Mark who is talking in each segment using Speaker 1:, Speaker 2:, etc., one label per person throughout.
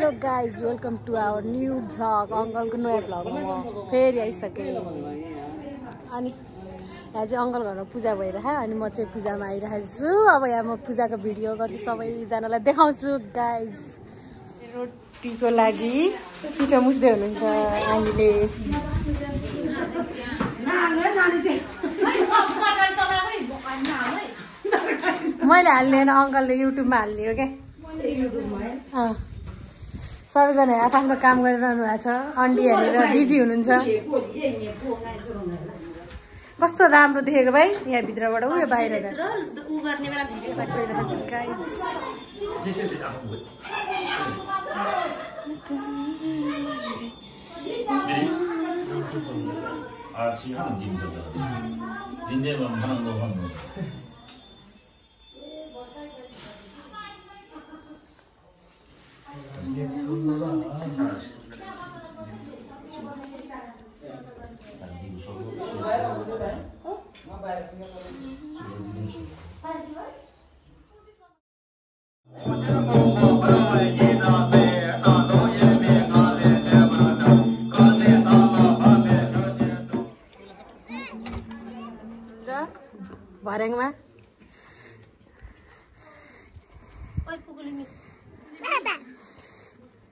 Speaker 1: Hello guys welcome to our new vlog अङ्कलको नयाँ भ्लगमा म फेरि आइसकेँ अनि यहाँ चाहिँ अङ्कल घरमा पूजा भइरहेको अनि म चाहिँ पूजामा आइरहेको छु। अब यहाँ म पूजाको भिडियो गर्छु सबैजनालाई देखाउँछु गाइज। रोटीको लागि पिठो मुस्दै हुनुहुन्छ हामीले। मैले हाल्ने होइन अङ्कलले युट्युबमा हाल्ने हो क्या। सबैजना आफ्नो काम गरिरहनु भएको छ, अन्डी हेरेर बिजी हुनुहुन्छ। कस्तो राम्रो देखेको भाइ यहाँ भित्रबाट उयो बाहिर भर्याङमा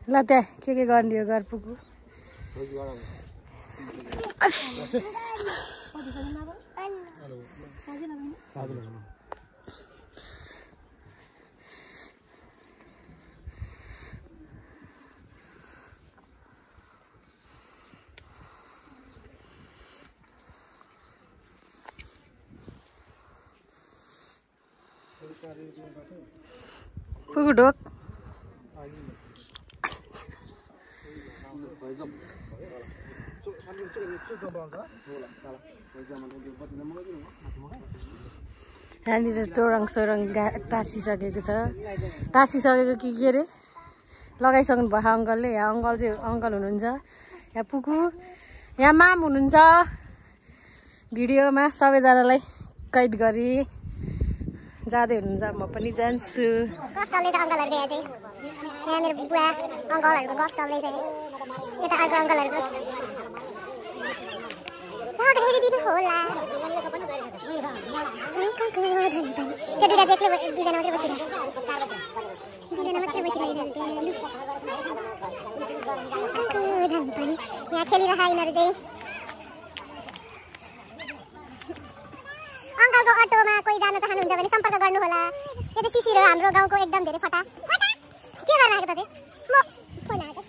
Speaker 1: ल त्यहाँ के गर्ने हो घर पुगु। पुगु ढोक यहाँनिर चाहिँ तोरङ सोरङ टाँसिसकेको छ। टाँसिसकेको के अरे लगाइसक्नु भयो अङ्कलले। यहाँ अङ्कल चाहिँ अङ्कल हुनुहुन्छ, यहाँ पुगु, यहाँ माम हुनुहुन्छ। भिडियोमा सबैजनालाई कैद गरी जाँदै हुनुहुन्छ, म पनि जान्छु।
Speaker 2: गफ चल्दैछ अङ्कलहरूको यहाँ चाहिँ। यहाँ मेरो बुवा अङ्कलहरूको गफ चल्दैछ। यता अर्को अङ्कलहरूको हेरिदिनु होला। त्यो दुईजना चाहिँ दुईजना मात्रै बसिरहेको, दुईजना मात्रै बसिरहेको। यहाँ खेलिरहेको यिनीहरू चाहिँ। अङ्कलको अटोमा कोही जान चाहनुहुन्छ भने सम्पर्क गर्नुहोला। यो चाहिँ शिशिर हो, हाम्रो गाउँको एकदम धेरै फटा। के गर्न आएको त चाहिँ म फोन आएको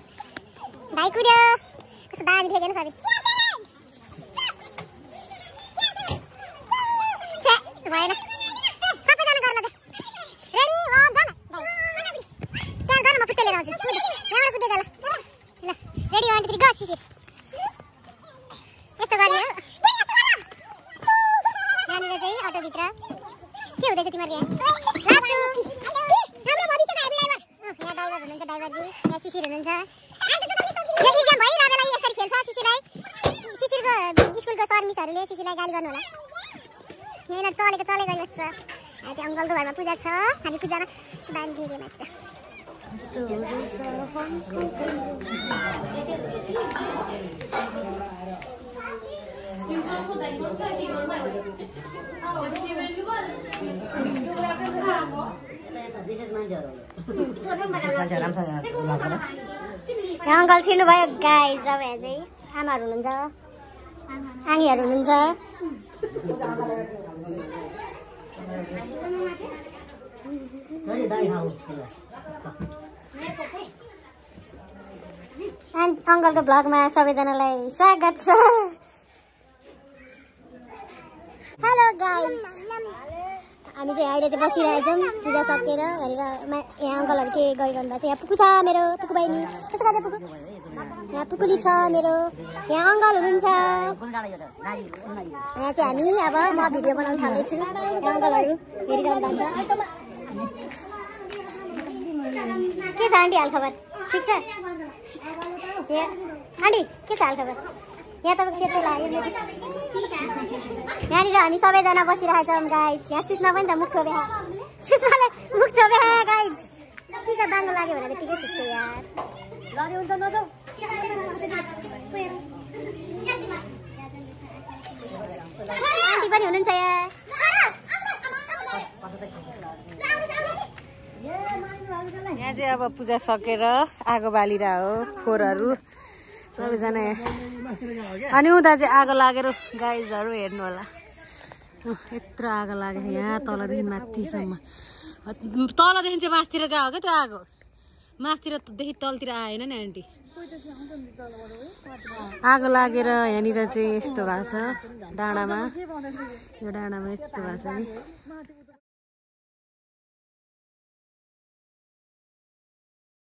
Speaker 2: भाइ कुद्यो। कस्तो दामी देखेन सबै भएन। सबैजना गर्न त रेडी वान जान त्यहाँ गर्न म खुट्टा लिएर आउँछु। यहाँबाट कुद्दै जाला ल। रेडी 1 2 3 गो शिशिर। यस्तो गर्ने हो। यहाँनिर चाहिँ अटोभित्र के हुँदैछ तिमीहरू? यहाँ ड्राइभर हुनुहुन्छ, ड्राइभरजी। यहाँ शिशिर हुनुहुन्छ। यहाँ इक्जाम भइरहेकोलाई यसरी खेल्छ शिशिरलाई। शिशिरको स्कुलको सर मिसहरूले शिशिरलाई गाली गर्नु होला। यहाँ चलेको चले गइबस्छ। यहाँ चाहिँ अङ्कलको घरमा पूजा छ। हामी पूजामा दान दिए मात्र। यहाँ अङ्कल छिर्नुभयो गाइस। अब यहाँ चाहिँ आमाहरू हुनुहुन्छ, आनीहरू हुनुहुन्छ। अङ्कलको भ्लगमा सबैजनालाई स्वागत छ। हेलो गाइस, हामी चाहिँ अहिले चाहिँ बसिरहेछौँ पूजा सकेर। भनेर यहाँ अङ्कलहरू के गरिरहनु भएको छ। यहाँ पुगु छ मेरो, पुगु बहिनी। कस्तो गर्दै पुगु? यहाँ पुकुली छ मेरो। यहाँ अङ्कल हुनुहुन्छ। यहाँ चाहिँ हामी अब म भिडियो बनाउन थाल्दैछु। यहाँ अङ्कलहरू हेरिरहनु भएको छ। के छ आन्टी हालखबर? ठिक छ आन्टी? के छ हालखबर? यहाँ तपाईँको सेतै लाग्यो। यहाँनिर हामी सबैजना बसिरहेको छौँ गाइज। यहाँ सुषमा पनि छ, मुख छोपे। सुषमाले मुख छोपे गाइज। टिका बाङ्गो लाग्यो भने त्यतिकै खुस्छु यार। आन्टी पनि हुनुहुन्छ यहाँ
Speaker 1: यहाँ चाहिँ अब पूजा सकेर आगो बालिरा हो फोहोरहरू सबैजना अनि उता चाहिँ आगो लागेर गाइजहरू हेर्नु होला यत्रो आगो लाग्यो यहाँ तलदेखि माथिसम्म तलदेखि चाहिँ मासतिर गयो क्या त्यो आगो मासतिरदेखि तलतिर आएन नि आन्टी आगो लागेर यहाँनिर चाहिँ यस्तो भएको छ डाँडामा यो डाँडामा यस्तो भएको छ नि